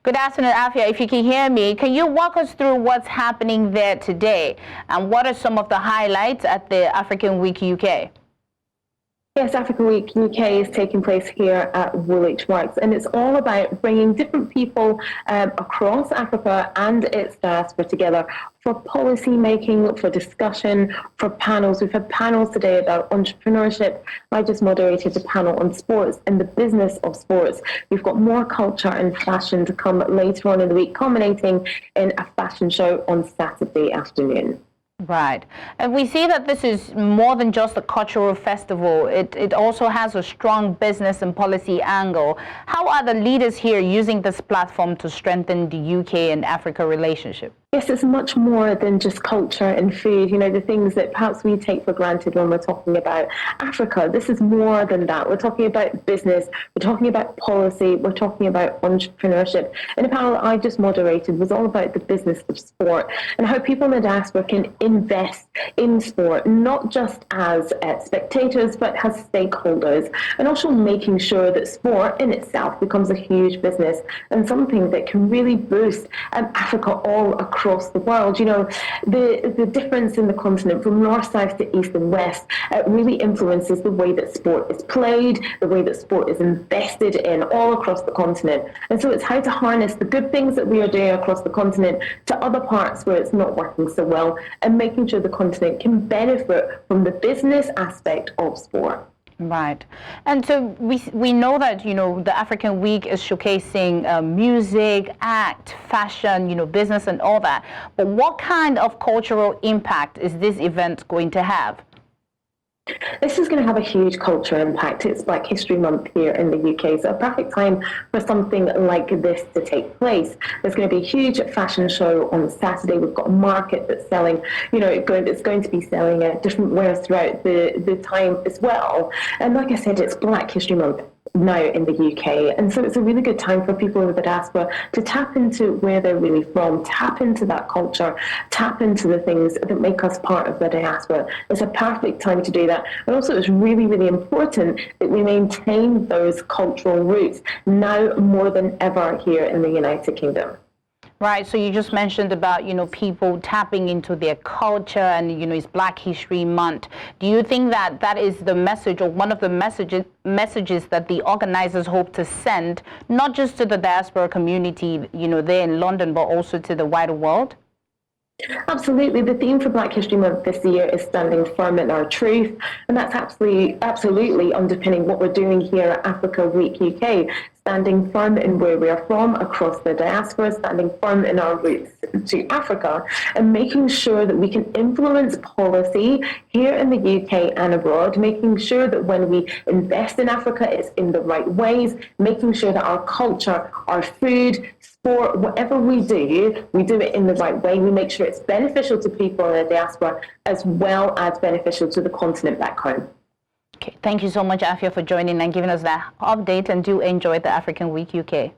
Good afternoon, Afua. If you can hear me, can you walk us through what's happening there today? And what are some of the highlights at the African Week UK? Yes, African Week UK is taking place here at Woolwich Works, and it's all about bringing different people across Africa and its diaspora together for policy making, for discussion, for panels. We've had panels today about entrepreneurship. I just moderated a panel on sports and the business of sports. We've got more culture and fashion to come later on in the week, culminating in a fashion show on Saturday afternoon. Right. And we see that this is more than just a cultural festival. It also has a strong business and policy angle. How are the leaders here using this platform to strengthen the UK and Africa relationship? Yes, it's much more than just culture and food, the things that perhaps we take for granted when we're talking about Africa. This is more than that. We're talking about business, we're talking about policy, we're talking about entrepreneurship. And the panel that I just moderated was all about the business of sport and how people in the diaspora can invest in sport, not just as spectators, but as stakeholders, and also making sure that sport in itself becomes a huge business and something that can really boost Africa all across the world. The difference in the continent from north, south to east and west really influences the way that sport is played, the way that sport is invested in all across the continent. And so it's how to harness the good things that we are doing across the continent to other parts where it's not working so well, and making sure the continent can benefit from the business aspect of sport. Right. And so we know that, the African Week is showcasing music, act, fashion, business and all that. But what kind of cultural impact is this event going to have? This is going to have a huge cultural impact. It's Black History Month here in the UK, so a perfect time for something like this to take place. There's going to be a huge fashion show on Saturday. We've got a market that's selling, it's going to be selling different wares throughout the time as well. And like I said, it's Black History Month now in the UK, and so it's a really good time for people in the diaspora to tap into where they're really from, tap into that culture, tap into the things that make us part of the diaspora. It's a perfect time to do that, and also it's really, really important that we maintain those cultural roots now more than ever here in the United Kingdom. Right. So you just mentioned about, people tapping into their culture and, it's Black History Month. Do you think that that is the message or one of the messages that the organizers hope to send, not just to the diaspora community, there in London, but also to the wider world? Absolutely. The theme for Black History Month this year is standing firm in our truth, and that's absolutely underpinning what we're doing here at Africa Week UK. Standing firm in where we are from across the diaspora, standing firm in our roots to Africa, and making sure that we can influence policy here in the UK and abroad, making sure that when we invest in Africa, it's in the right ways, making sure that our culture, our food, sport, whatever we do it in the right way. We make sure it's beneficial to people in the diaspora as well as beneficial to the continent back home. Okay, thank you so much, Afua, for joining and giving us that update, and do enjoy the African Week UK.